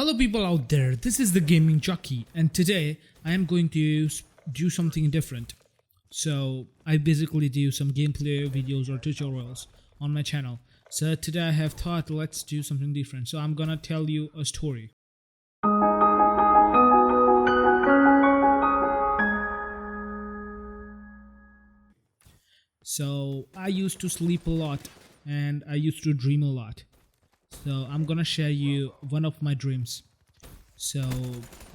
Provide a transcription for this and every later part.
Hello people out there, this is the gaming jockey and today I am going to do something different. So I basically do some gameplay videos or tutorials on my channel. So today I have thought let's do something different. So I'm gonna tell you a story. So I used to sleep a lot and I used to dream a lot. So I'm gonna share you one of my dreams. So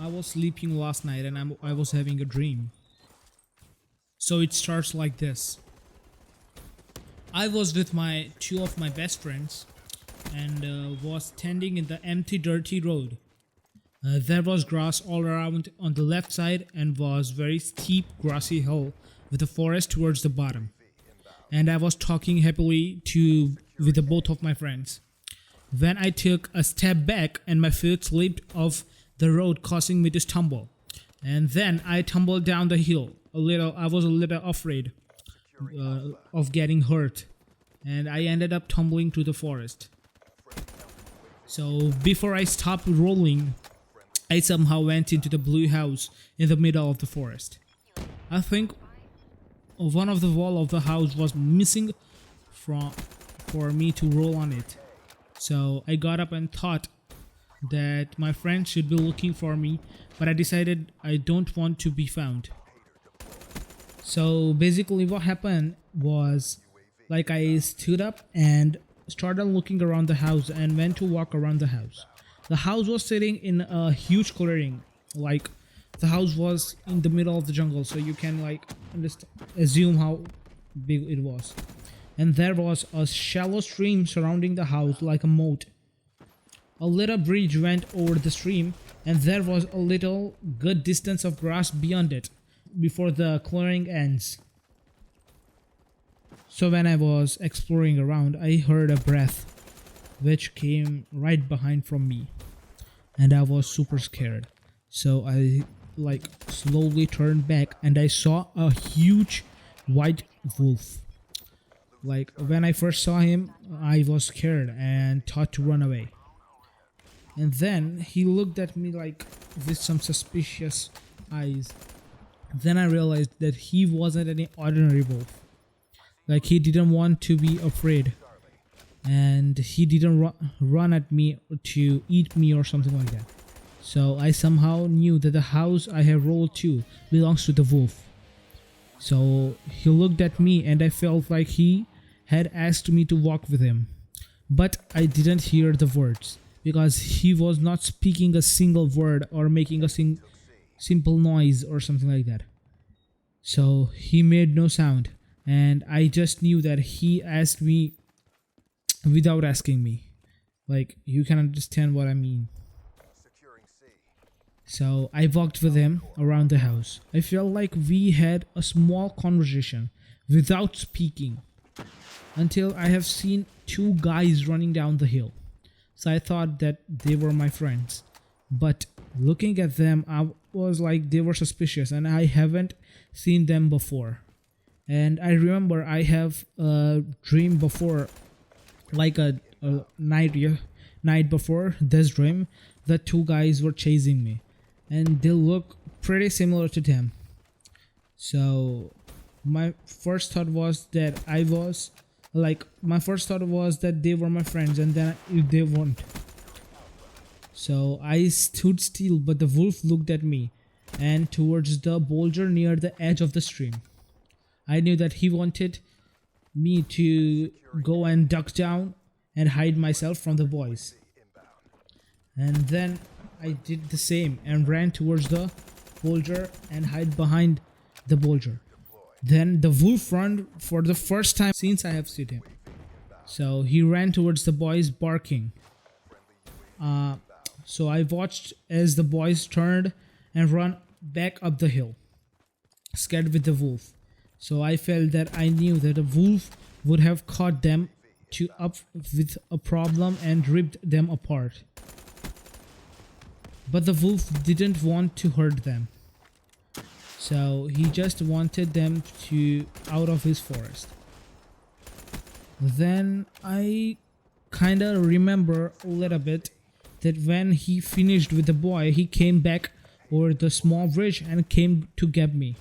I was sleeping last night and I was having a dream. So it starts like this. I was with two of my best friends and was standing in the empty dirty road. There was grass all around on the left side and was very steep grassy hill with a forest towards the bottom. And I was talking happily with both of my friends. When I took a step back and my foot slipped off the road, causing me to stumble. And then I tumbled down the hill. I was a little afraid of getting hurt. And I ended up tumbling to the forest. So before I stopped rolling, I somehow went into the blue house in the middle of the forest. I think one of the wall of the house was missing for me to roll on it. So I got up and thought that my friend should be looking for me, but I decided I don't want to be found. So basically what happened was, like, I stood up and started looking around the house and went to walk around the house. The house was sitting in a huge clearing, like the house was in the middle of the jungle, so you can just assume how big it was. And there was a shallow stream surrounding the house like a moat. A little bridge went over the stream and there was a little good distance of grass beyond it before the clearing ends. So when I was exploring around, I heard a breath which came right behind from me and I was super scared. So I slowly turned back and I saw a huge white wolf. When I first saw him, I was scared and thought to run away. And then he looked at me with some suspicious eyes. Then I realized that he wasn't any ordinary wolf. He didn't want to be afraid. And he didn't run at me to eat me or something like that. So I somehow knew that the house I have rolled to belongs to the wolf. So he looked at me and I felt like he had asked me to walk with him. But I didn't hear the words because he was not speaking a single word or making a simple noise or something like that. So he made no sound and I just knew that he asked me without asking me. You can understand what I mean. So I walked with him around the house. I felt like we had a small conversation without speaking until I have seen two guys running down the hill. So I thought that they were my friends. But looking at them, I was like they were suspicious and I haven't seen them before. And I remember I have a dream before, a night before this dream, that two guys were chasing me. And they look pretty similar to them. So my first thought was that they were my friends, and then they weren't. So I stood still, but the wolf looked at me and towards the boulder near the edge of the stream. I knew that he wanted me to go and duck down and hide myself from the boys. And then I did the same and ran towards the boulder and hid behind the boulder. Then the wolf ran for the first time since I have seen him. So he ran towards the boys barking. So I watched as the boys turned and ran back up the hill, scared with the wolf. So I felt that I knew that the wolf would have caught them up with a problem and ripped them apart. But the wolf didn't want to hurt them. So he just wanted them out of his forest. Then I kinda remember a little bit that when he finished with the boy, he came back over the small bridge and came to get me.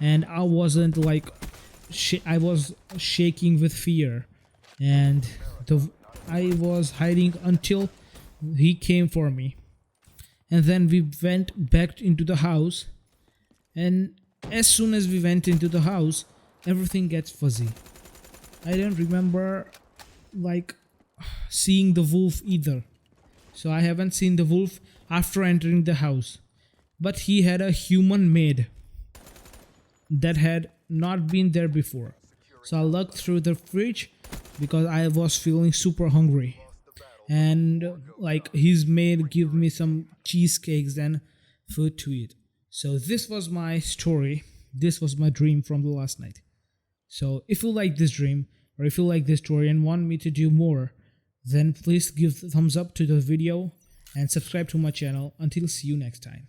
And I wasn't like, I was shaking with fear, and I was hiding until he came for me. And then we went back into the house, and as soon as we went into the house, everything gets fuzzy. I don't remember like seeing the wolf either. So I haven't seen the wolf after entering the house. But he had a human maid that had not been there before. So I looked through the fridge because I was feeling super hungry. And like his maid gave me some cheesecakes and food to eat. So this was my story. This was my dream from the last night. So if you like this dream, or if you like this story and want me to do more, then please give the thumbs up to the video and subscribe to my channel. Until see you next time.